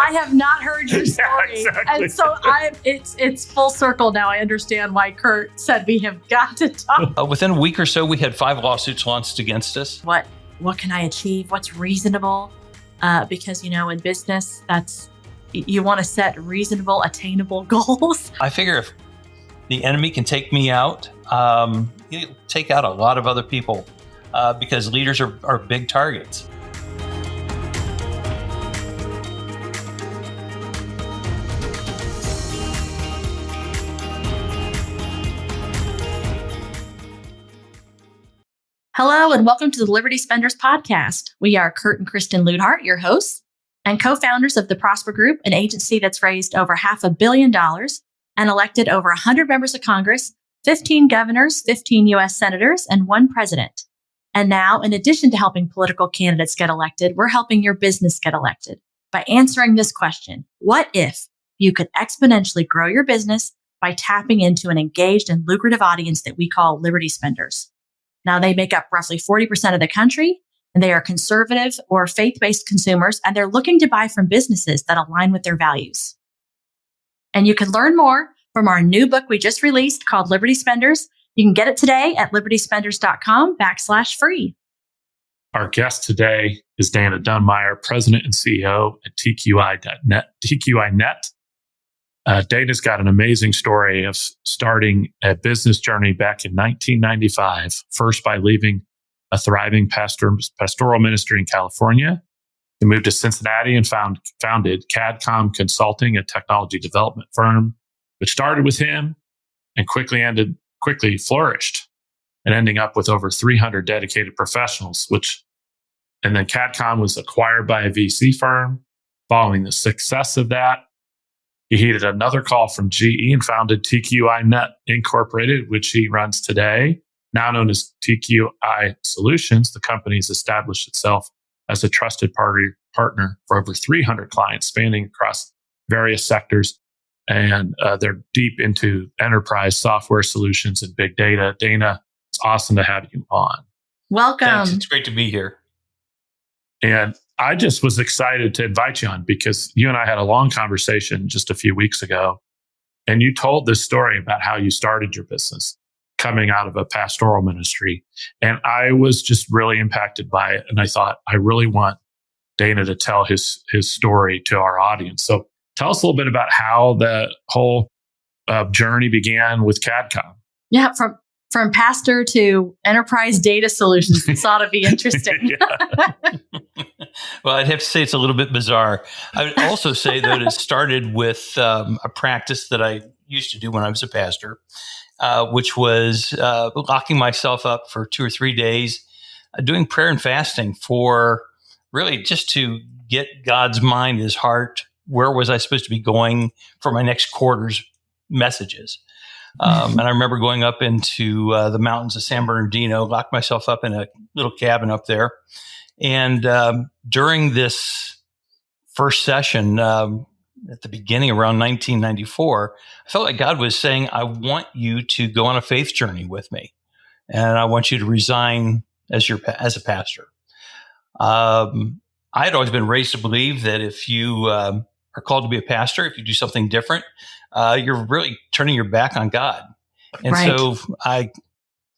I have not heard your story. Yeah, exactly. And so it's full circle now. I understand why Kurt said we have got to talk. Within a week or so, we had 5 lawsuits launched against us. What can I achieve? What's reasonable? Because, in business, you want to set reasonable, attainable goals. I figure if the enemy can take me out, he'll take out a lot of other people because leaders are big targets. Hello, and welcome to the Liberty Spenders podcast. We are Kurt and Kristen Luidhardt, your hosts, and co-founders of the Prosper Group, an agency that's raised over $500 million and elected over 100 members of Congress, 15 governors, 15 U.S. senators, and 1 president. And now, in addition to helping political candidates get elected, we're helping your business get elected by answering this question: what if you could exponentially grow your business by tapping into an engaged and lucrative audience that we call Liberty Spenders? Now, they make up roughly 40% of the country, and they are conservative or faith-based consumers, and they're looking to buy from businesses that align with their values. And you can learn more from our new book we just released called Liberty Spenders. You can get it today at libertyspenders.com/free. Our guest today is Dana Dunmyer, President and CEO at TQI Net. Dana's got an amazing story of starting a business journey back in 1995, first by leaving a thriving pastoral ministry in California. He moved to Cincinnati and founded CADCOM Consulting, a technology development firm, which started with him and quickly flourished, and ending up with over 300 dedicated professionals, and then CADCOM was acquired by a VC firm. Following the success of that, he heeded another call from GE and founded TQI Net Incorporated, which he runs today. Now known as TQI Solutions, the company has established itself as a trusted partner for over 300 clients spanning across various sectors. And they're deep into enterprise software solutions and big data. Dana, it's awesome to have you on. Welcome. Thanks. It's great to be here. And I just was excited to invite you on because you and I had a long conversation just a few weeks ago. And you told this story about how you started your business coming out of a pastoral ministry. And I was just really impacted by it. And I thought, I really want Dana to tell his story to our audience. So tell us a little bit about how the whole journey began with CADCOM. Yeah, from pastor to enterprise data solutions. It's ought to be interesting. Well, I'd have to say it's a little bit bizarre. I would also say that it started with a practice that I used to do when I was a pastor, which was locking myself up for 2 or 3 days, doing prayer and fasting for really just to get God's mind, his heart. Where was I supposed to be going for my next quarter's messages? And I remember going up into the mountains of San Bernardino, locked myself up in a little cabin up there. And during this first session, at the beginning around 1994, I felt like God was saying, I want you to go on a faith journey with me. And I want you to resign as a pastor. I had always been raised to believe that if you are called to be a pastor, if you do something different, you're really turning your back on God. And right. So I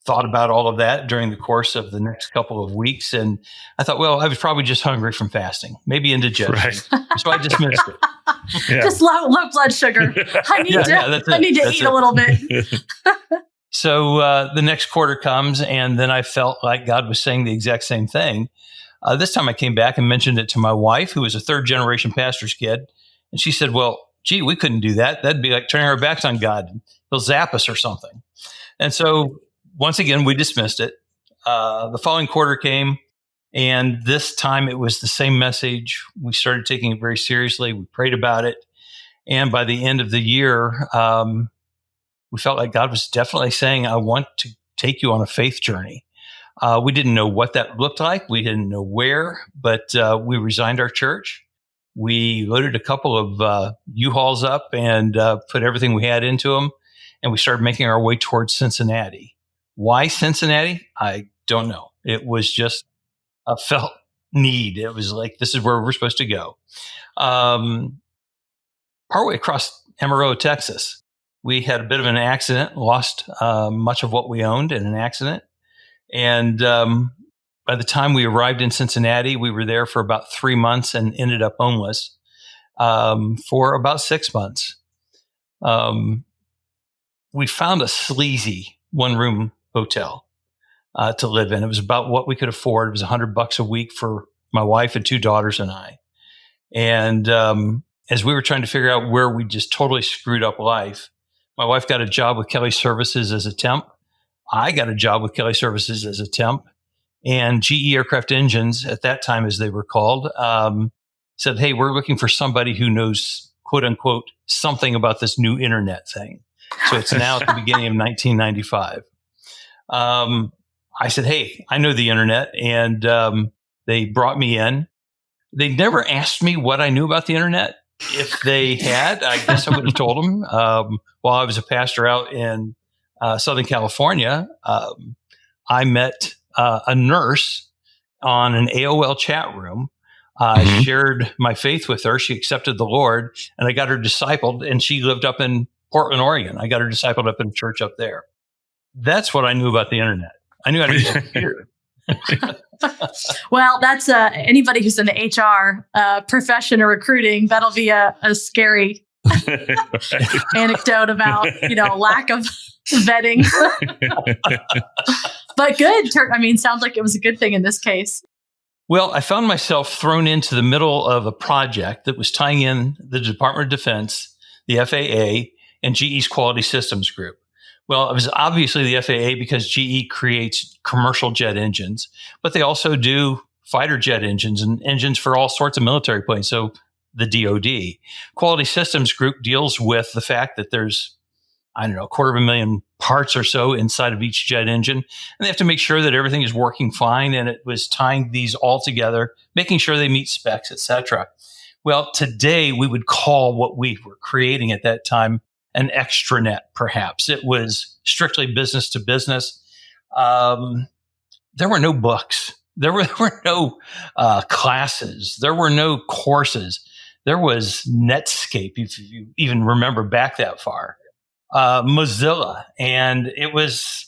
thought about all of that during the course of the next couple of weeks. And I thought, well, I was probably just hungry from fasting, maybe indigestion. Right. So I dismissed it. Yeah. Just low blood sugar. I need to eat a little bit. So the next quarter comes, and then I felt like God was saying the exact same thing. This time I came back and mentioned it to my wife, who was a 3rd-generation pastor's kid. And she said, well, gee, we couldn't do that. That'd be like turning our backs on God. He'll zap us or something. And so once again, we dismissed it. The following quarter came, and this time it was the same message. We started taking it very seriously. We prayed about it. And by the end of the year, we felt like God was definitely saying, I want to take you on a faith journey. We didn't know what that looked like. We didn't know where, but we resigned our church. We loaded a couple of U-Hauls up and put everything we had into them. And we started making our way towards Cincinnati. Why Cincinnati? I don't know. It was just felt need. It was like, this is where we're supposed to go. Partway across Amarillo, Texas, we had a bit of an accident, lost much of what we owned in an accident. And by the time we arrived in Cincinnati, we were there for about 3 months and ended up homeless for about 6 months. We found a sleazy one-room hotel to live in. It was about what we could afford. It was $100 a week for my wife and 2 daughters and I. And as we were trying to figure out where we just totally screwed up life, my wife got a job with Kelly Services as a temp. I got a job with Kelly Services as a temp. And GE Aircraft Engines, at that time as they were called, said, hey, we're looking for somebody who knows, quote unquote, something about this new internet thing. So it's now at the beginning of 1995. I said, hey, I know the internet. And they brought me in. They never asked me what I knew about the internet. If they had, I guess I would have told them. While I was a pastor out in Southern California, I met a nurse on an AOL chat room. I shared my faith with her. She accepted the Lord, and I got her discipled, and she lived up in Portland, Oregon. I got her discipled up in a church up there. That's what I knew about the internet. I knew how to use a computer. Well, that's anybody who's in the HR profession or recruiting, that'll be a scary anecdote about, lack of vetting. But good. I mean, sounds like it was a good thing in this case. Well, I found myself thrown into the middle of a project that was tying in the Department of Defense, the FAA, and GE's Quality Systems Group. Well, it was obviously the FAA because GE creates commercial jet engines, but they also do fighter jet engines and engines for all sorts of military planes. So the DoD. Quality Systems Group deals with the fact that there's, 250,000 parts or so inside of each jet engine. And they have to make sure that everything is working fine. And it was tying these all together, making sure they meet specs, et cetera. Well, today we would call what we were creating at that time an extranet, perhaps. It was strictly business to business. There were no books. There were no classes. There were no courses. There was Netscape, if you even remember back that far. Mozilla. And it was,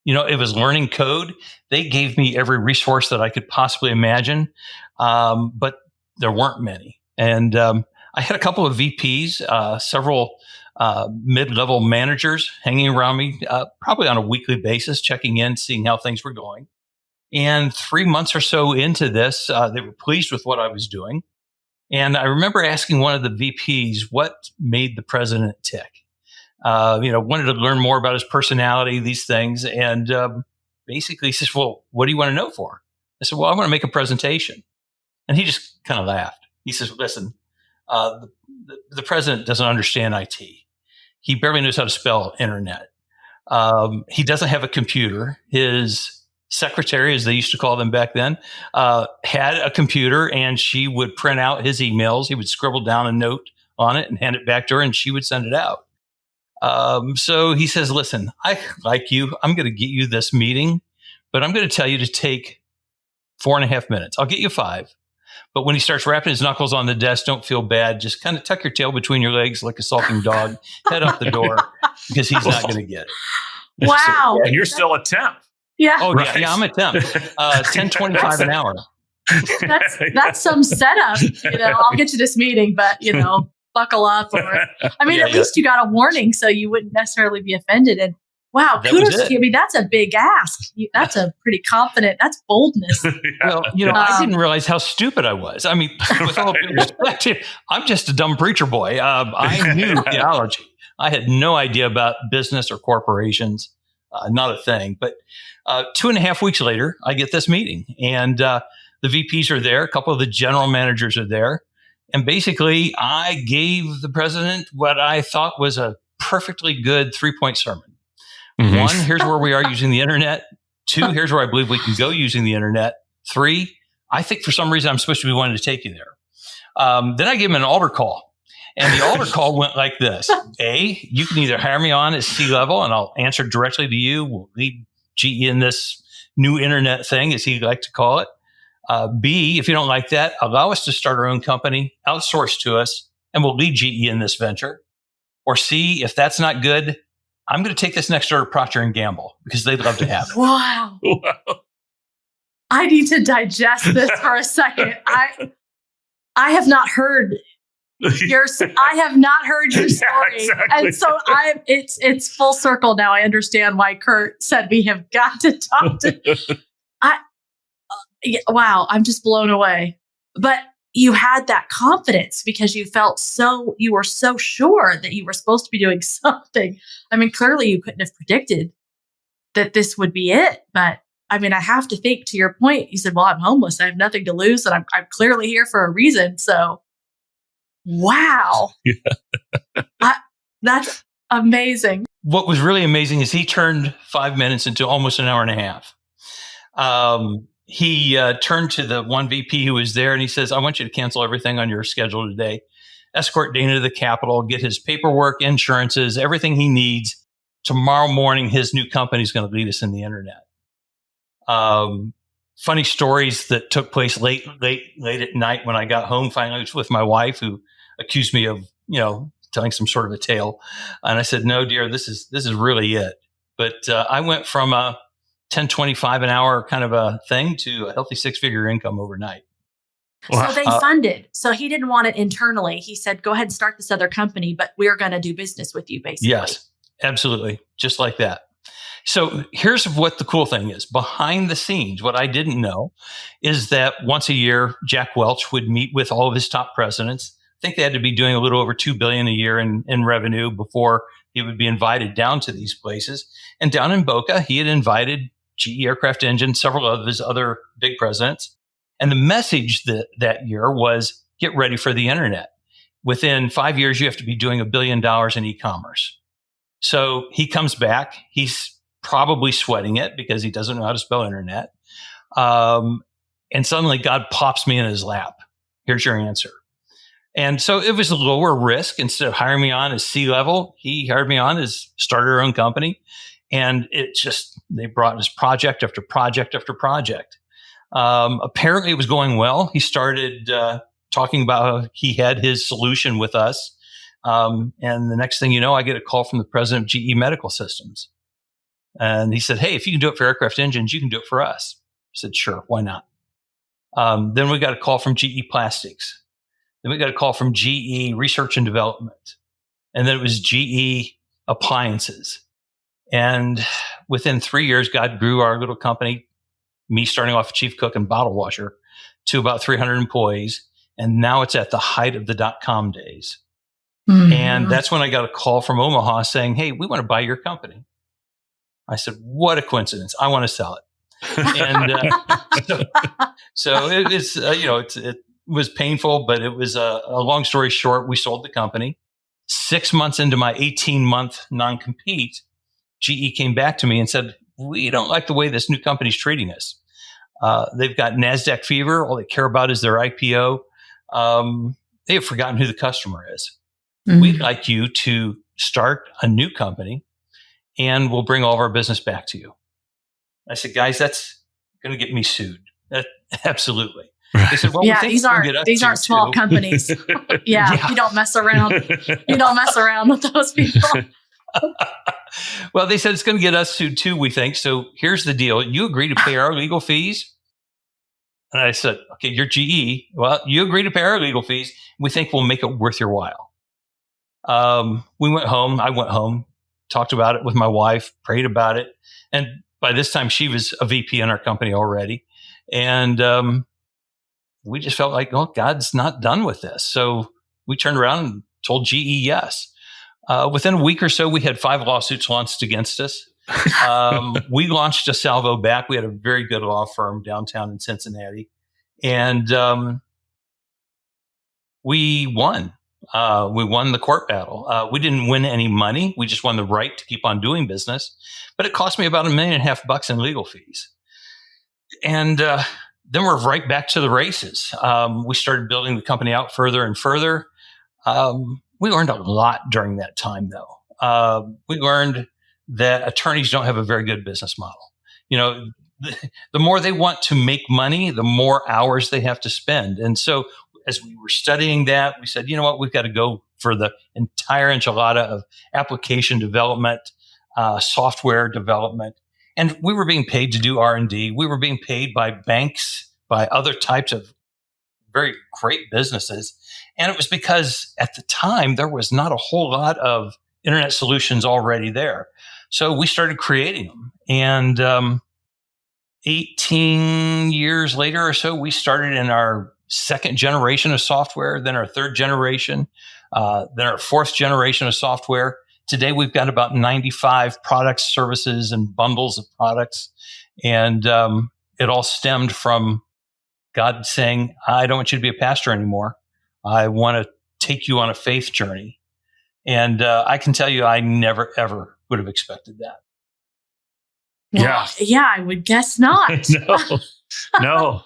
it was learning code. They gave me every resource that I could possibly imagine. But there weren't many. And I had a couple of VPs, several mid-level managers hanging around me, probably on a weekly basis, checking in, seeing how things were going. And 3 months or so into this, they were pleased with what I was doing. And I remember asking one of the VPs what made the president tick. Wanted to learn more about his personality, these things. And basically he says, well, what do you want to know for? I said, well, I want to make a presentation. And he just kind of laughed. He says, listen, the president doesn't understand IT. He barely knows how to spell internet. He doesn't have a computer. His secretary, as they used to call them back then, had a computer, and she would print out his emails. He would scribble down a note on it and hand it back to her, and she would send it out. So he says, listen, I like you. I'm going to get you this meeting, but I'm going to tell you to take 4.5 minutes. I'll get you 5. But when he starts rapping his knuckles on the desk, don't feel bad. Just kind of tuck your tail between your legs like a sulking dog, head out the door, because he's not going to get it. Wow. And you're still a temp. Yeah. Oh, right. Yeah, I'm a temp. $10.25 an hour. That's some setup. I'll get you this meeting, but, buckle up. Or, at least you got a warning so you wouldn't necessarily be offended. And wow, kudos to you. I mean, that's a big ask. That's a pretty confident, that's boldness. Well, I didn't realize how stupid I was. I mean, with all due respect, I'm just a dumb preacher boy. I knew theology. I had no idea about business or corporations, not a thing. But 2.5 weeks later, I get this meeting, and the VPs are there. A couple of the general managers are there. And basically, I gave the president what I thought was a perfectly good 3-point sermon. Mm-hmm. 1, here's where we are using the internet. 2, here's where I believe we can go using the internet. 3, I think for some reason I'm supposed to be wanting to take you there. Then I gave him an altar call. And the altar call went like this. A, you can either hire me on as C-level and I'll answer directly to you. We'll lead GE in this new internet thing, as he'd like to call it. B, if you don't like that, allow us to start our own company, outsource to us, and we'll lead GE in this venture. Or C, if that's not good, I'm going to take this next door to Procter and Gamble because they'd love to have it. Wow. I need to digest this for a second. I have not heard your story. Yeah, exactly. And so it's full circle now. I understand why Kurt said we have got to talk to. Wow, I'm just blown away. But you had that confidence because you were so sure that you were supposed to be doing something. I mean, clearly you couldn't have predicted that this would be it. But I mean, I have to think, to your point, you said, well, I'm homeless. I have nothing to lose and I'm clearly here for a reason. So, wow. Yeah. That's amazing. What was really amazing is he turned 5 minutes into almost an hour and a half. He turned to the one VP who was there and he says, I want you to cancel everything on your schedule today. Escort Dana to the Capitol, get his paperwork, insurances, everything he needs. Tomorrow morning, his new company is going to lead us in the internet. Funny stories that took place late at night when I got home finally with my wife, who accused me of, telling some sort of a tale. And I said, no, dear, this is really it. But I went from a $10.25 an hour kind of a thing to a healthy 6-figure income overnight. Wow. So they funded. So he didn't want it internally. He said, go ahead and start this other company, but we're going to do business with you, basically. Yes, absolutely. Just like that. So here's what the cool thing is. Behind the scenes, what I didn't know is that once a year, Jack Welch would meet with all of his top presidents. I think they had to be doing a little over $2 billion a year in revenue before he would be invited down to these places. And down in Boca, he had invited GE Aircraft Engine, several of his other big presidents. And the message that year was, get ready for the internet. Within 5 years, you have to be doing $1 billion in e-commerce. So he comes back. He's probably sweating it because he doesn't know how to spell internet. And suddenly God pops me in his lap. Here's your answer. And so it was a lower risk. Instead of hiring me on as C-level, he hired me on as started our own company. And they brought us project after project after project. Apparently it was going well. He started talking about how he had his solution with us. And the next thing you know, I get a call from the president of GE Medical Systems. And he said, hey, if you can do it for aircraft engines, you can do it for us. I said, sure, why not? Then we got a call from GE Plastics. Then we got a call from GE Research and Development. And then it was GE Appliances. And within 3 years, God grew our little company, me starting off chief cook and bottle washer, to about 300 employees. And now it's at the height of the .com days. Mm-hmm. And that's when I got a call from Omaha saying, hey, we want to buy your company. I said, what a coincidence. I want to sell it. And so it was painful, but it was a long story short. We sold the company. 6 months into my 18-month non-compete, GE came back to me and said, we don't like the way this new company's treating us. They've got NASDAQ fever. All they care about is their IPO. They have forgotten who the customer is. Mm-hmm. We'd like you to start a new company and we'll bring all of our business back to you. I said, guys, that's going to get me sued. Absolutely. They said, well, yeah, these aren't small companies. Yeah, you don't mess around. You don't mess around with those people. Well, they said it's going to get us sued too, we think. So here's the deal. You agree to pay our legal fees? And I said, okay, you're GE. Well, you agree to pay our legal fees. We think we'll make it worth your while. We went home. I went home, talked about it with my wife, prayed about it. And by this time, she was a VP in our company already. And we just felt like, oh, God's not done with this. So we turned around and told GE yes. Within a week or so, we had 5 lawsuits launched against us. We launched a salvo back. We had a very good law firm downtown in Cincinnati. And we won. We won the court battle. We didn't win any money. We just won the right to keep on doing business. But it cost me about $1.5 million in legal fees. And then we're right back to the races. We started building the company out further and further. We learned a lot during that time, though. We learned that attorneys don't have a very good business model. You know, the more they want to make money, the more hours they have to spend. And so as we were studying that, we said, you know what, we've got to go for the entire enchilada of application development, software development. And we were being paid to do R&D. We were being paid by banks, by other types of very great businesses. And it was because at the time, there was not a whole lot of internet solutions already there. So we started creating them. And 18 years later or so, we started in our second generation of software, then our third generation, then our fourth generation of software. Today, we've got about 95 products, services, and bundles of products. And it all stemmed from God saying, I don't want you to be a pastor anymore. I want to take you on a faith journey. And I can tell you, I never, ever would have expected that. Well, yeah, I would guess not. No.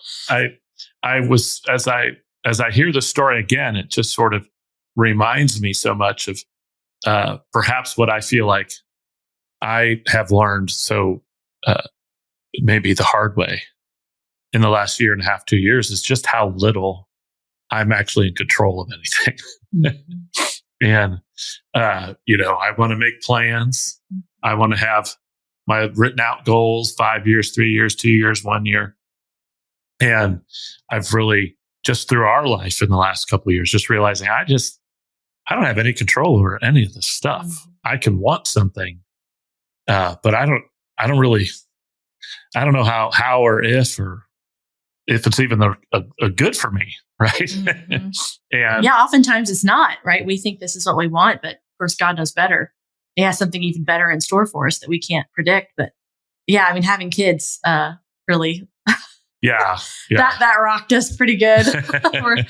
I was, as I hear the story again, it just sort of reminds me so much of perhaps what I feel like I have learned maybe the hard way in the last year and a half, 2 years, is just how little I'm actually in control of anything. Mm-hmm. And, I want to make plans. I want to have my written out goals, 5 years, 3 years, 2 years, 1 year. And I've really just through our life in the last couple of years, just realizing I don't have any control over any of this stuff. Mm-hmm. I can want something, but I don't know how or if it's even a good for me. Right. Mm-hmm. And yeah, oftentimes it's not, right? We think this is what we want, but of course God knows better. He has something even better in store for us that we can't predict. But yeah, I mean, having kids, really. Yeah. That rocked us pretty good. We're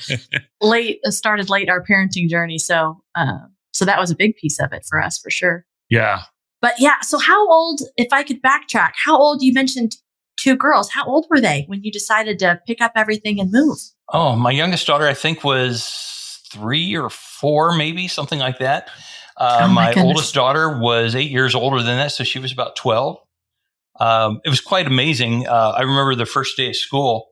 started late our parenting journey. So that was a big piece of it for us for sure. Yeah. But yeah, so how old, if I could backtrack, how old, you mentioned 2 girls, how old were they when you decided to pick up everything and move? Oh, my youngest daughter, I think, was 3 or 4, maybe something like that. My oldest daughter was 8 years older than that. So she was about 12. It was quite amazing. I remember the first day of school,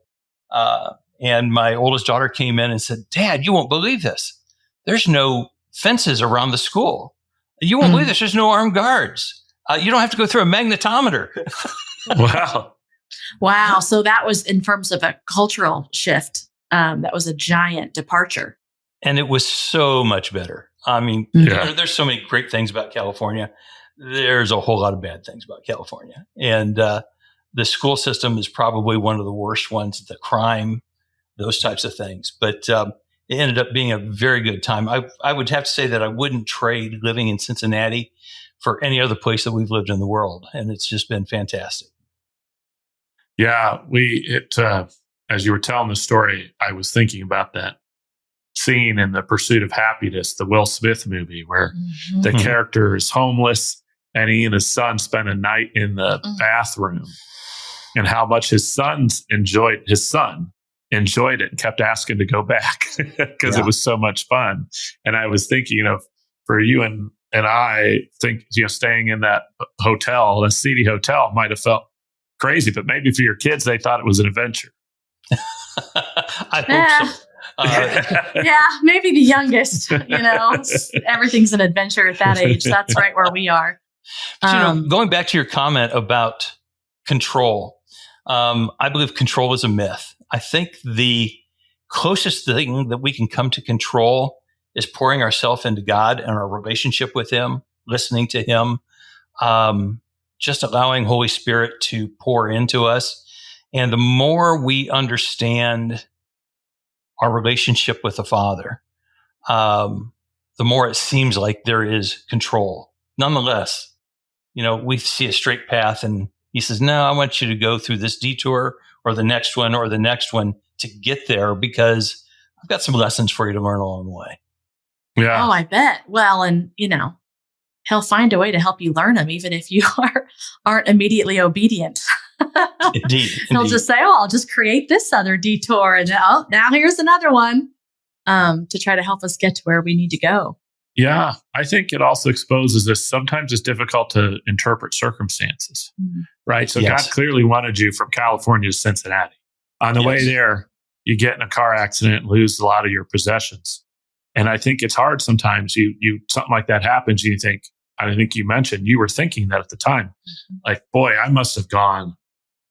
and my oldest daughter came in and said, Dad, you won't believe this. There's no fences around the school. You won't believe this. There's no armed guards. You don't have to go through a magnetometer. Wow. So that was in terms of a cultural shift. That was a giant departure. And it was so much better. I mean, there's so many great things about California. There's a whole lot of bad things about California. And the school system is probably one of the worst ones, the crime, those types of things. But it ended up being a very good time. I would have to say that I wouldn't trade living in Cincinnati for any other place that we've lived in the world. And it's just been fantastic. Yeah, as you were telling the story, I was thinking about that scene in The Pursuit of Happiness, the Will Smith movie, where the character is homeless and he and his son spend a night in the bathroom, and how much his son enjoyed it and kept asking to go back because it was so much fun. And I was thinking, for you and I think, staying in that hotel, the seedy hotel, might have felt crazy, but maybe for your kids, they thought it was an adventure. I hope so. Yeah, maybe the youngest, everything's an adventure at that age. That's right where we are. Going back to your comment about control, I believe control is a myth. I think the closest thing that we can come to control is pouring ourselves into God and our relationship with Him, listening to Him, just allowing Holy Spirit to pour into us. And the more we understand our relationship with the Father, the more it seems like there is control. Nonetheless, we see a straight path and He says, no, I want you to go through this detour or the next one to get there, because I've got some lessons for you to learn along the way. Yeah. Oh, I bet. Well, and, He'll find a way to help you learn them, even if you aren't immediately obedient. Indeed. He'll just say, I'll just create this other detour. And now here's another one to try to help us get to where we need to go. Yeah, I think it also exposes us. Sometimes it's difficult to interpret circumstances, right? So Yes. God clearly wanted you from California to Cincinnati. On the way there, you get in a car accident and lose a lot of your possessions. And I think it's hard sometimes. You something like that happens, and you think, I think you mentioned you were thinking that at the time, like, boy, I must have gone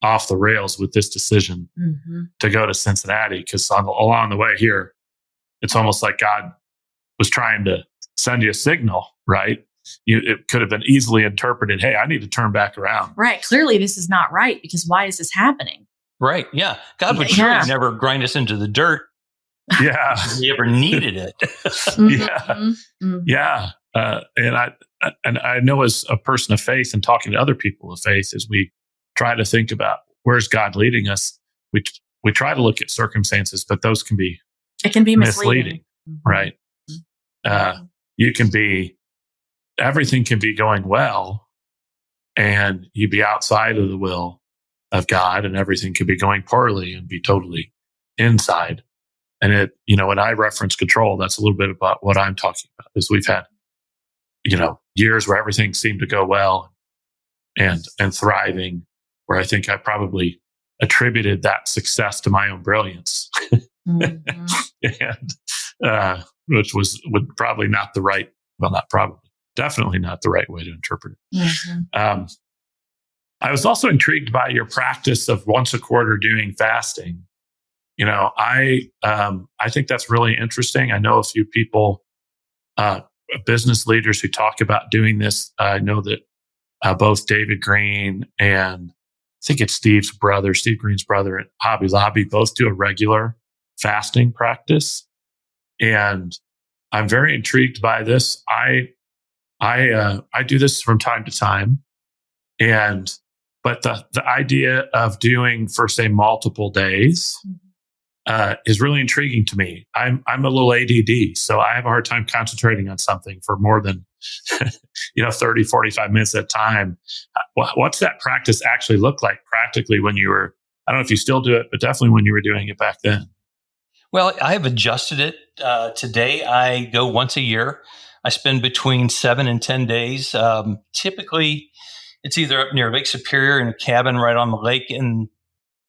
off the rails with this decision to go to Cincinnati, because along the way here, it's almost like God was trying to send you a signal, right? It could have been easily interpreted, hey, I need to turn back around. Right. Clearly, this is not right, because why is this happening? Right. Yeah. God would surely never grind us into the dirt. Yeah. If we ever needed it. Yeah. And I know, as a person of faith and talking to other people of faith, as we try to think about where's God leading us, we try to look at circumstances, but those can be misleading. Right. Everything can be going well, and you be outside of the will of God, and everything can be going poorly and be totally inside. And when I reference control, that's a little bit about what I'm talking about. Is we've had, years where everything seemed to go well and thriving, where I think I probably attributed that success to my own brilliance, and which would probably not the right, well, not probably, definitely not the right way to interpret it. I was also intrigued by your practice of once a quarter doing fasting. I think that's really interesting. I know a few people, business leaders, who talk about doing this. I know that both David Green and I think it's Steve Green's brother at Hobby Lobby, both do a regular fasting practice. And I'm very intrigued by this. I do this from time to time, but the idea of doing for, say, multiple days is really intriguing to me. I'm a little ADD, so I have a hard time concentrating on something for more than 30, 45 minutes at a time. What's that practice actually look like practically when you were, I don't know if you still do it, but definitely when you were doing it back then? Well, I have adjusted it. Today, I go once a year. I spend between 7 and 10 days. Typically, it's either up near Lake Superior in a cabin right on the lake in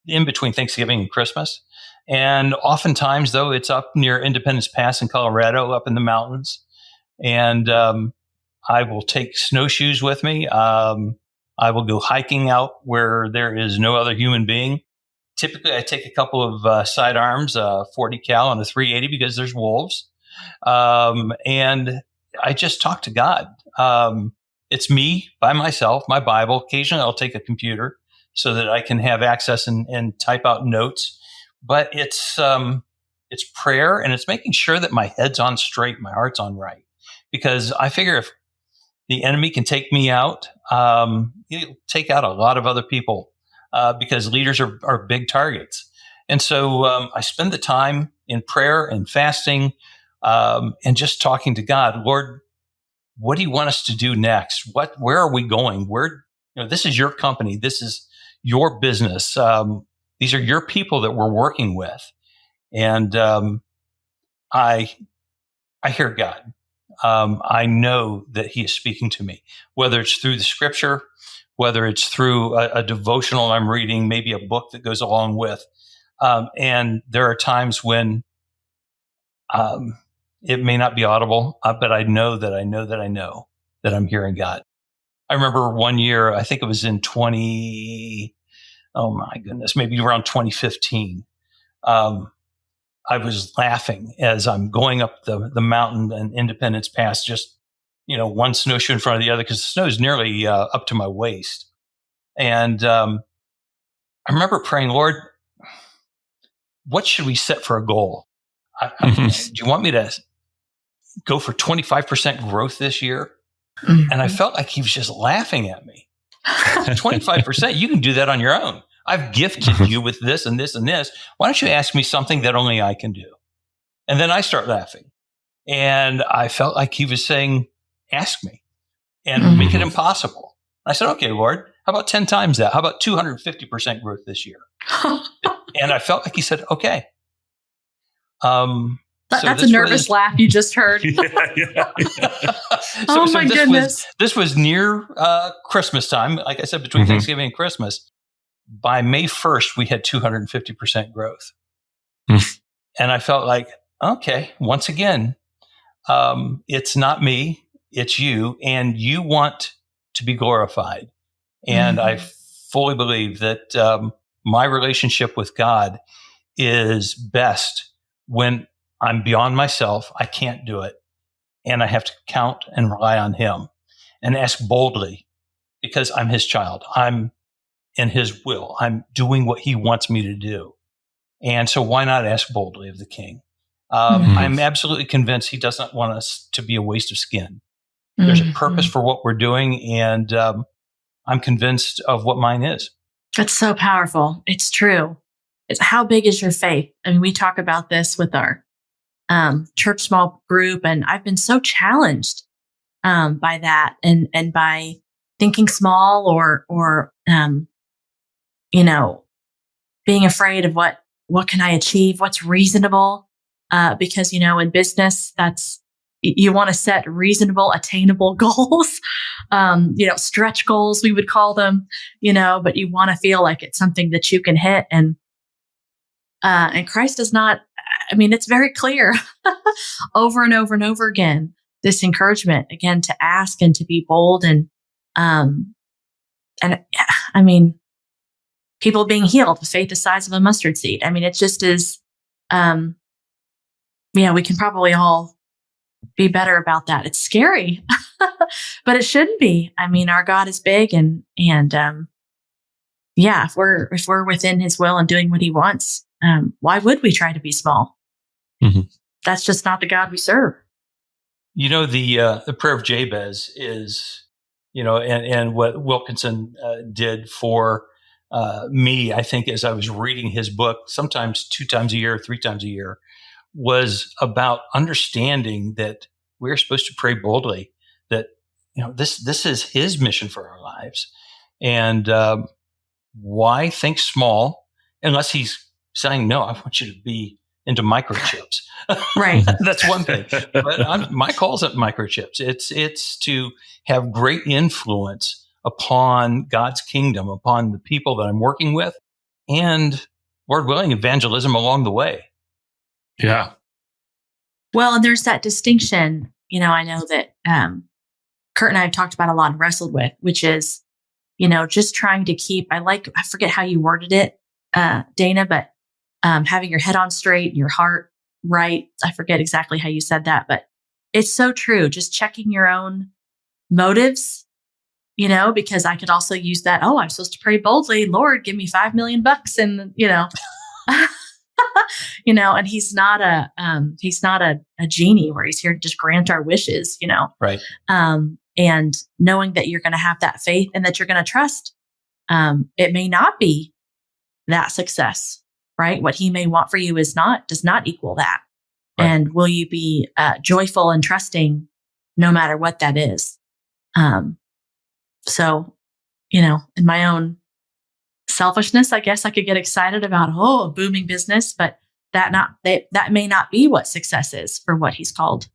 between Thanksgiving and Christmas. And oftentimes, though, it's up near Independence Pass in Colorado, up in the mountains. And I will take snowshoes with me. I will go hiking out where there is no other human being. Typically, I take a couple of sidearms, 40 cal and a 380, because there's wolves. And I just talk to God. It's me by myself, my Bible. Occasionally, I'll take a computer so that I can have access and type out notes. But it's prayer, and it's making sure that my head's on straight, my heart's on right. Because I figure if the enemy can take me out, he'll take out a lot of other people, because leaders are big targets. And so I spend the time in prayer and fasting, and just talking to God. Lord, what do you want us to do next? Where are we going? This is your company. This is your business. These are your people that we're working with. And I hear God. I know that he is speaking to me, whether it's through the scripture, whether it's through a devotional I'm reading, maybe a book that goes along with. And there are times when it may not be audible, but I know that I'm hearing God. I remember one year, I think it was in maybe around 2015. I was laughing as I'm going up the mountain and Independence Pass, just, one snowshoe in front of the other, because the snow is nearly up to my waist. And I remember praying, Lord, what should we set for a goal? Do you want me to go for 25% growth this year? And I felt like he was just laughing at me. 25%, you can do that on your own. I've gifted you with this and this and this. Why don't you ask me something that only I can do? And then I start laughing. And I felt like he was saying, ask me and make it impossible. I said, okay, Lord, how about 10 times that? How about 250% growth this year? And I felt like he said, okay. That's a nervous laugh you just heard. Yeah. Oh my goodness. This was near Christmas time. Like I said, between Thanksgiving and Christmas. By May 1st, we had 250% growth. And I felt like, okay, once again, it's not me, it's you, and you want to be glorified. And I fully believe that my relationship with God is best when I'm beyond myself. I can't do it. And I have to count and rely on him and ask boldly because I'm his child. I'm in his will. I'm doing what he wants me to do. And so why not ask boldly of the King? I'm absolutely convinced he doesn't want us to be a waste of skin. There's a purpose for what we're doing. And I'm convinced of what mine is. That's so powerful. It's true. It's how big is your faith? I mean, we talk about this with our church small group, and I've been so challenged by that and by thinking small or being afraid of what can I achieve, what's reasonable, because in business you want to set reasonable, attainable goals, stretch goals, we would call them, but you want to feel like it's something that you can hit. And Christ does not, it's very clear over and over and over again, this encouragement again, to ask and to be bold and people being healed with faith the size of a mustard seed. It just is, we can probably all be better about that. It's scary, but it shouldn't be. Our God is big and if we're within his will and doing what he wants, why would we try to be small? That's just not the God we serve. The prayer of Jabez is, and what Wilkinson did for me, I think, as I was reading his book, sometimes 2 times a year, 3 times a year, was about understanding that we're supposed to pray boldly, that, this is his mission for our lives. And why think small unless he's saying, no, I want you to be into microchips. Right. That's one thing. But my call's at microchips. It's to have great influence upon God's kingdom, upon the people that I'm working with, and, Lord willing, evangelism along the way. Yeah. Well, and there's that distinction, I know that Kurt and I have talked about a lot and wrestled with, which is, just trying to keep, I forget how you worded it, Dana, but having your head on straight and your heart right. I forget exactly how you said that, but it's so true. Just checking your own motives, because I could also use that. Oh, I'm supposed to pray boldly. Lord, give me $5 million. And, and he's not a genie where he's here to just grant our wishes, Right. And knowing that you're going to have that faith and that you're going to trust, it may not be that success, right? What he may want for you does not equal that. Right. And will you be joyful and trusting no matter what that is? So, in my own selfishness, I guess I could get excited about, a booming business, but that may not be what success is for what he's called.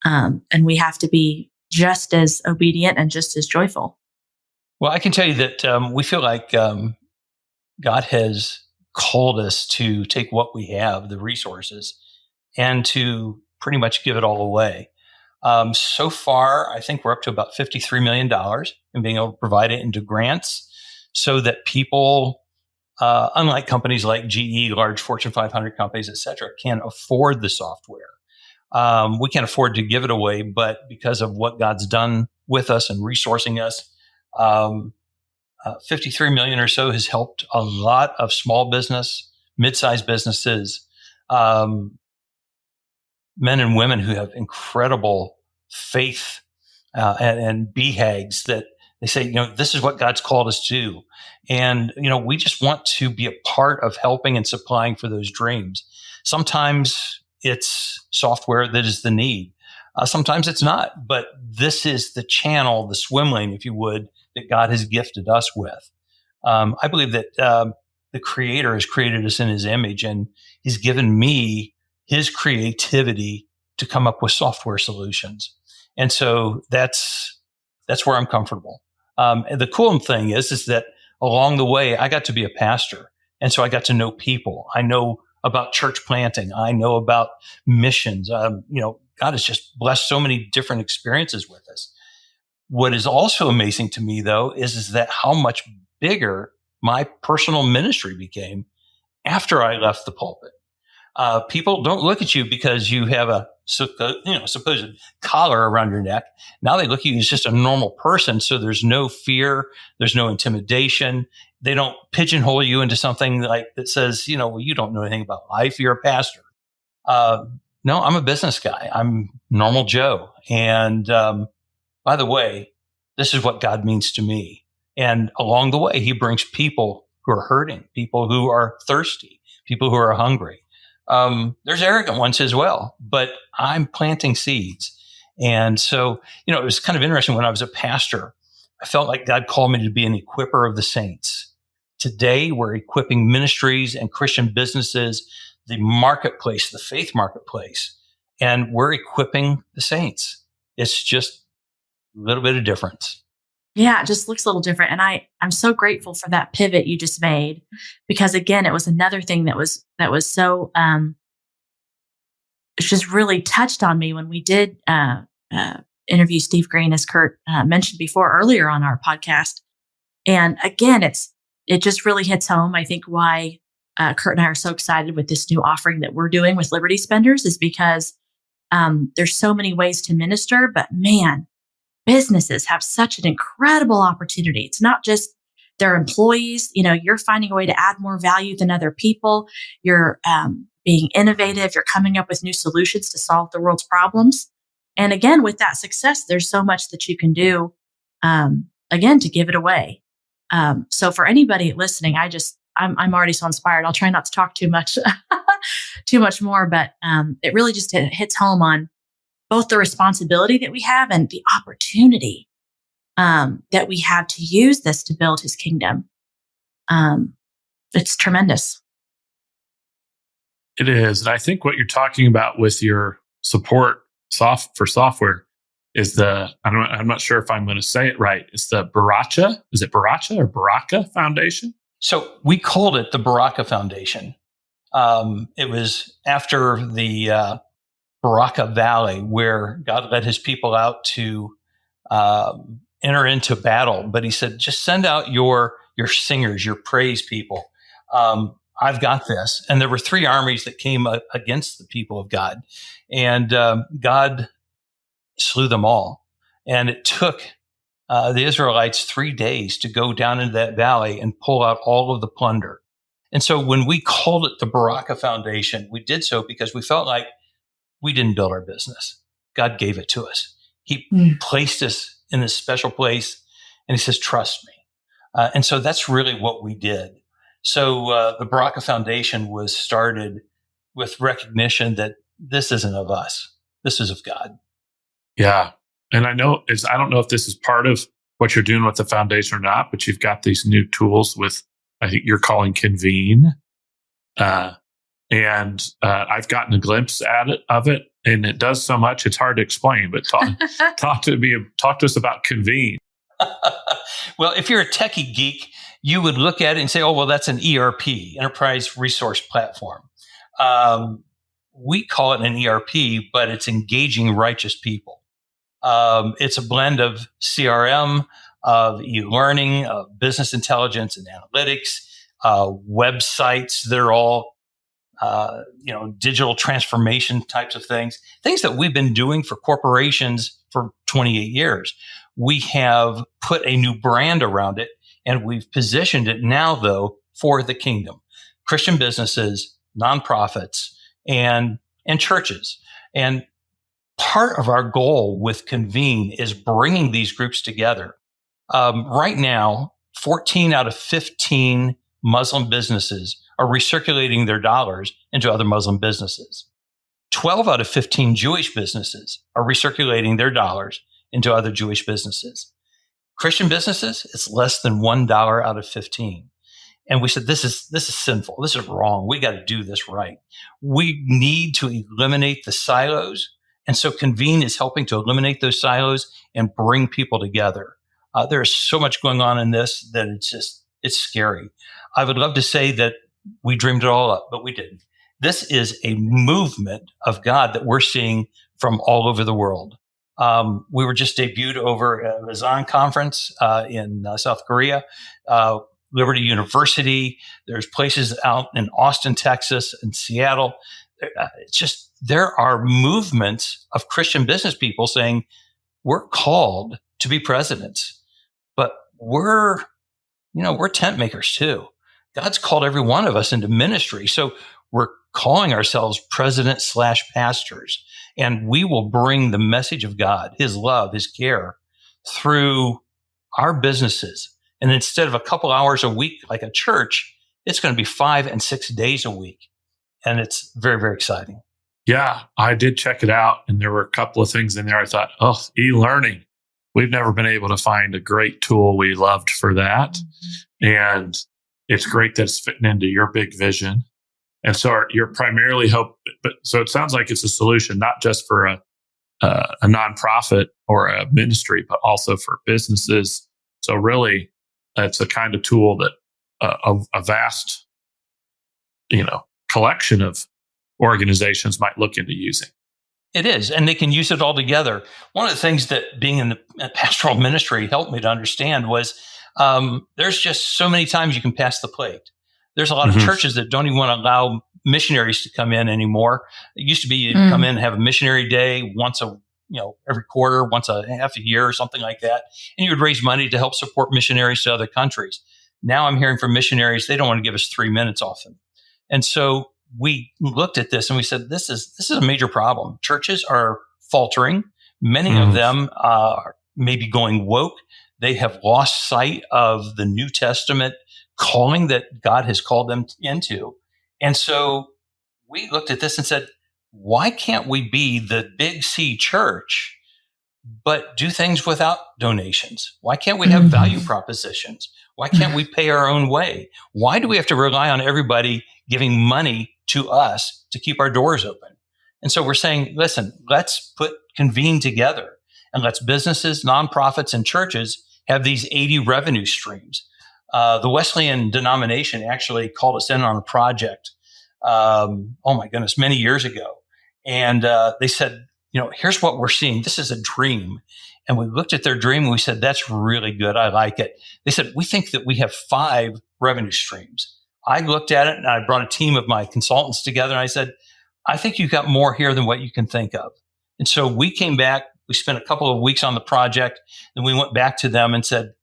And we have to be just as obedient and just as joyful. Well, I can tell you that we feel like God has called us to take what we have, the resources, and to pretty much give it all away. So far, I think we're up to about $53 million and being able to provide it into grants so that people, unlike companies like GE, large Fortune 500 companies, et cetera, can afford the software. We can't afford to give it away, but because of what God's done with us and resourcing us, 53 million or so has helped a lot of small business, mid-sized businesses, men and women who have incredible faith and BHAGs that they say, this is what God's called us to do. And, we just want to be a part of helping and supplying for those dreams. Sometimes it's software that is the need. Sometimes it's not, but this is the channel, the swim lane, if you would, that God has gifted us with. I believe that the Creator has created us in his image, and he's given me his creativity to come up with software solutions. And so that's where I'm comfortable. And the cool thing is that along the way, I got to be a pastor. And so I got to know people. I know about church planting. I know about missions. God has just blessed so many different experiences with us. What is also amazing to me, though, is that how much bigger my personal ministry became after I left the pulpit. People don't look at you because you have a supposed collar around your neck. Now they look at you as just a normal person. So there's no fear. There's no intimidation. They don't pigeonhole you into something like that says, you don't know anything about life. You're a pastor. No, I'm a business guy. I'm normal Joe. And by the way, this is what God means to me. And along the way, he brings people who are hurting, people who are thirsty, people who are hungry. There's arrogant ones as well, but I'm planting seeds. And so, it was kind of interesting when I was a pastor, I felt like God called me to be an equipper of the saints. Today, we're equipping ministries and Christian businesses, the marketplace, the faith marketplace, and we're equipping the saints. It's just a little bit of difference. Yeah, it just looks a little different. And I'm so grateful for that pivot you just made, because again, it was another thing that was so, it just really touched on me when we did interview Steve Green, as Kurt mentioned before earlier on our podcast. And again, it just really hits home. I think why Kurt and I are so excited with this new offering that we're doing with Liberty Spenders is because there's so many ways to minister, but man, businesses have such an incredible opportunity. It's not just their employees. You're finding a way to add more value than other people. You're being innovative. You're coming up with new solutions to solve the world's problems. And again, with that success, there's so much that you can do, again, to give it away. So for anybody listening, I'm already so inspired. I'll try not to talk too much more, but it really just hits home on both the responsibility that we have and the opportunity that we have to use this to build his kingdom. It's tremendous. It is. And I think what you're talking about with your support for software is I'm not sure if I'm going to say it right. It's the Baracha. Is it Baracha or Baraka Foundation? So we called it the Baraka Foundation. It was after the Baraka Valley, where God led his people out to enter into battle. But he said, just send out your singers, your praise people. I've got this. And there were 3 armies that came against the people of God. And God slew them all. And it took the Israelites 3 days to go down into that valley and pull out all of the plunder. And so when we called it the Baraka Foundation, we did so because we felt like we didn't build our business. God gave it to us. He placed us in this special place, and he says, trust me. And so that's really what we did. So the Baraka Foundation was started with recognition that this isn't of us. This is of God. Yeah. And I don't know if this is part of what you're doing with the foundation or not, but you've got these new tools with, I think you're calling Convene. And I've gotten a glimpse of it, and it does so much, it's hard to explain, but talk to us about Convene. Well, if you're a techie geek, you would look at it and say, oh, well, that's an ERP, Enterprise Resource Platform. We call it an ERP, but it's engaging righteous people. It's a blend of CRM, of e-learning, of business intelligence and analytics, websites that are all digital transformation types of things that we've been doing for corporations for 28 years. We have put a new brand around it, and we've positioned it now, though, for the kingdom, Christian businesses, nonprofits, and churches. And part of our goal with Convene is bringing these groups together. Right now, 14 out of 15 Muslim businesses are recirculating their dollars into other Muslim businesses. 12 out of 15 Jewish businesses are recirculating their dollars into other Jewish businesses. Christian businesses, it's less than $1 out of 15. And we said, this is sinful. This is wrong. We got to do this right. We need to eliminate the silos. And so Convene is helping to eliminate those silos and bring people together. There's so much going on in this that it's scary. I would love to say that we dreamed it all up, but we didn't. This is a movement of God that we're seeing from all over the world. We were just debuted over at a Zan conference in South Korea, Liberty University. There's places out in Austin, Texas, and Seattle. There are movements of Christian business people saying we're called to be presidents, but we're tent makers too. God's called every one of us into ministry. So we're calling ourselves president/pastors, and we will bring the message of God, his love, his care through our businesses. And instead of a couple hours a week, like a church, it's going to be 5 and 6 days a week. And it's very, very exciting. Yeah, I did check it out. And there were a couple of things in there. I thought, e-learning. We've never been able to find a great tool we loved for that. Mm-hmm. And it's great that it's fitting into your big vision. And so you're primarily so it sounds like it's a solution, not just for a nonprofit or a ministry, but also for businesses. So really, it's a kind of tool that a vast, collection of organizations might look into using. It is, and they can use it all together. One of the things that being in the pastoral ministry helped me to understand was there's just so many times you can pass the plate. There's a lot of churches that don't even want to allow missionaries to come in anymore. It used to be you'd come in and have a missionary day every quarter, once a half a year or something like that. And you would raise money to help support missionaries to other countries. Now I'm hearing from missionaries, they don't want to give us 3 minutes off them. And so we looked at this and we said, this is a major problem. Churches are faltering. Many of them are maybe going woke. They have lost sight of the New Testament calling that God has called them into. And so we looked at this and said, why can't we be the big C church, but do things without donations? Why can't we have value propositions? Why can't we pay our own way? Why do we have to rely on everybody giving money to us to keep our doors open? And so we're saying, listen, let's put Convene together and let's businesses, nonprofits, and churches have these 80 revenue streams. The Wesleyan denomination actually called us in on a project, many years ago. And they said, here's what we're seeing. This is a dream. And we looked at their dream and we said, that's really good. I like it. They said, we think that we have 5 revenue streams. I looked at it and I brought a team of my consultants together and I said, I think you've got more here than what you can think of. And so we came back, we spent a couple of weeks on the project, and we went back to them and said,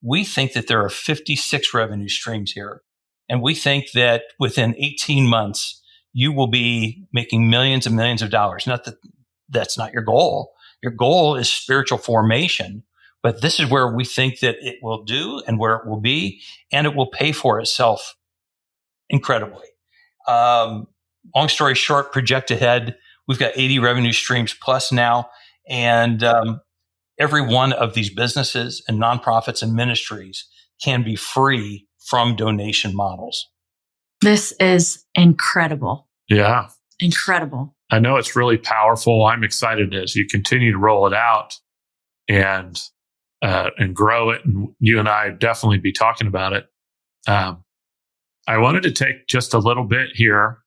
we think that there are 56 revenue streams here. And we think that within 18 months, you will be making millions and millions of dollars. Not that that's not your goal. Your goal is spiritual formation, but this is where we think that it will do and where it will be, and it will pay for itself incredibly. Long story short, project ahead. We've got 80 revenue streams plus now, and every one of these businesses and nonprofits and ministries can be free from donation models. This is incredible. Yeah. Incredible. I know it's really powerful. I'm excited as you continue to roll it out and grow it. And you and I definitely be talking about it. I wanted to take just a little bit here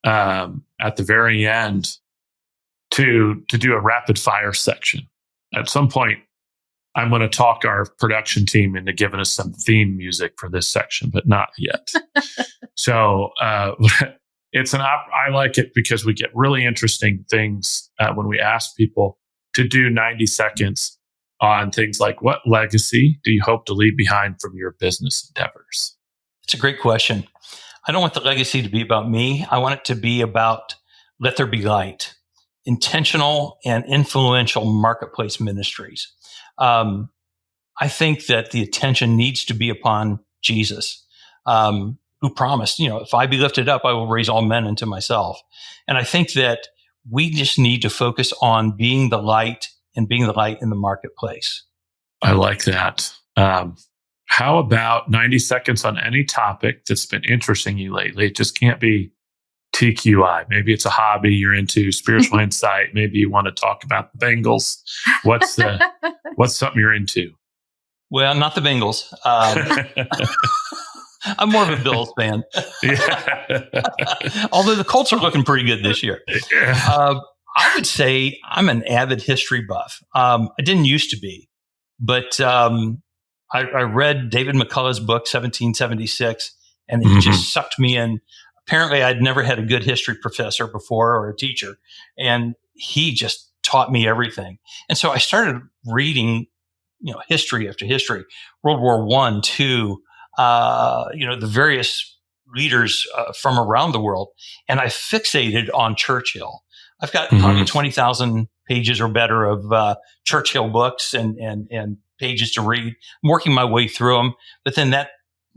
at the very end to do a rapid fire section. At some point, I'm going to talk our production team into giving us some theme music for this section, but not yet. So I like it because we get really interesting things when we ask people to do 90 seconds on things like, what legacy do you hope to leave behind from your business endeavors? It's a great question. I don't want the legacy to be about me. I want it to be about let there be light, intentional and influential marketplace ministries. I think that the attention needs to be upon Jesus, who promised, if I be lifted up, I will raise all men unto myself. And I think that we just need to focus on being the light and being the light in the marketplace. I like that. how about 90 seconds on any topic that's been interesting you lately? It just can't be TQI. Maybe it's a hobby you're into, spiritual insight. Maybe you want to talk about the Bengals. What's something you're into? Well, not the Bengals. I'm more of a Bills fan. Although the Colts are looking pretty good this year. I would say I'm an avid history buff. I didn't used to be, but I read David McCullough's book, 1776, and it just sucked me in. Apparently, I'd never had a good history professor before or a teacher, and he just taught me everything. And so I started reading, history after history, World War I, II, the various leaders from around the world, and I fixated on Churchill. I've got probably 20,000 pages or better of Churchill books and pages to read. I'm working my way through them, but then that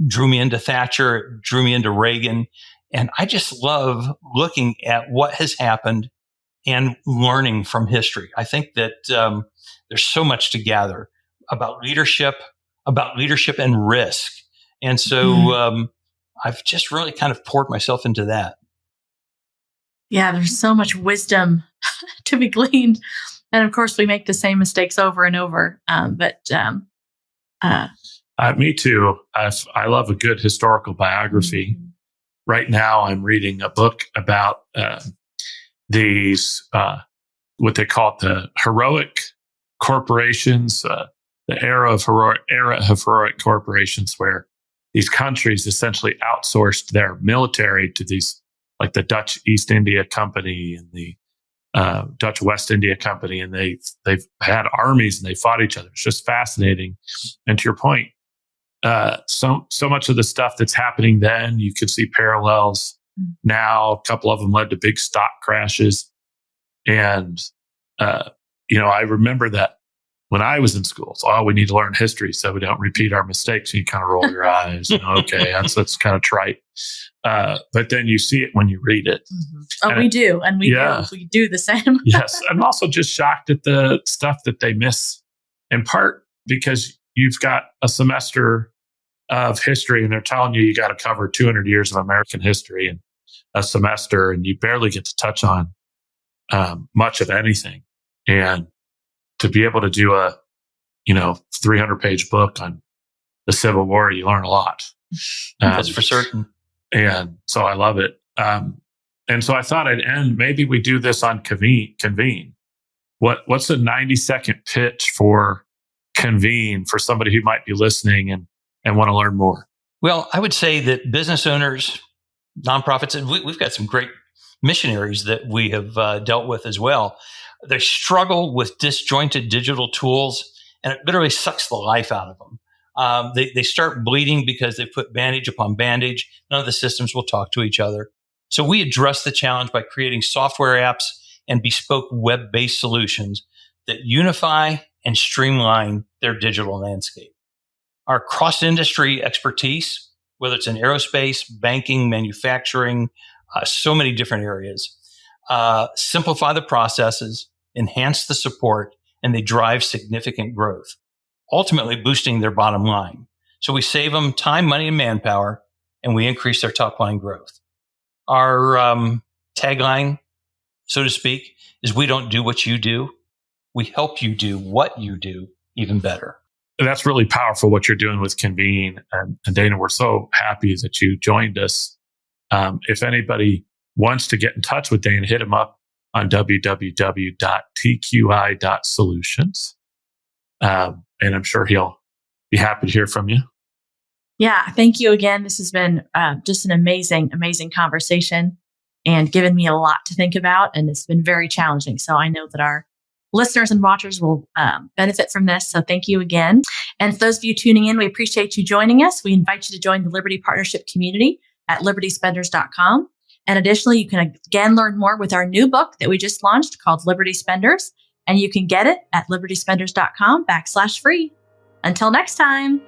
drew me into Thatcher, it drew me into Reagan. And I just love looking at what has happened and learning from history. I think that there's so much to gather about leadership and risk. And so I've just really kind of poured myself into that. Yeah, there's so much wisdom to be gleaned. And of course, we make the same mistakes over and over. Me too. I love a good historical biography. Right now, I'm reading a book about these, what they call the heroic corporations, the era of heroic corporations, where these countries essentially outsourced their military to these, like the Dutch East India Company and the Dutch West India Company, and they've had armies and they fought each other. It's just fascinating. And to your point, so much of the stuff that's happening then, you could see parallels now. A couple of them led to big stock crashes. And, I remember that when I was in school, so we need to learn history so we don't repeat our mistakes. And you kind of roll your eyes. Okay, that's kind of trite. But then you see it when you read it. Oh, we do. And we do the same. Yes. I'm also just shocked at the stuff that they miss, in part because you've got a semester of history and they're telling you got to cover 200 years of American history in a semester, and you barely get to touch on much of anything. And to be able to do a 300-page book on the Civil War, you learn a lot. That's for certain. And so I love it. And so I thought I'd end. Maybe we do this on Convene. What's a 90-second pitch for Convene for somebody who might be listening and want to learn more? Well, I would say that business owners, nonprofits, and we've got some great missionaries that we have dealt with as well. They struggle with disjointed digital tools, and it literally sucks the life out of them. They start bleeding because they put bandage upon bandage. None of the systems will talk to each other. So we address the challenge by creating software apps and bespoke web-based solutions that unify and streamline their digital landscape. Our cross-industry expertise, whether it's in aerospace, banking, manufacturing, so many different areas, simplify the processes, enhance the support, and they drive significant growth, ultimately boosting their bottom line. So we save them time, money, and manpower, and we increase their top line growth. Our tagline, so to speak, is we don't do what you do. We help you do what you do even better. And that's really powerful what you're doing with Convene. And Dana, we're so happy that you joined us. If anybody wants to get in touch with Dana, hit him up on www.tqi.solutions. And I'm sure he'll be happy to hear from you. Yeah, thank you again. This has been just an amazing, amazing conversation and given me a lot to think about. And it's been very challenging. So I know that our listeners and watchers will benefit from this. So thank you again. And for those of you tuning in, we appreciate you joining us. We invite you to join the Liberty Partnership community at libertyspenders.com. And additionally, you can again learn more with our new book that we just launched called Liberty Spenders. And you can get it at libertyspenders.com/free. Until next time.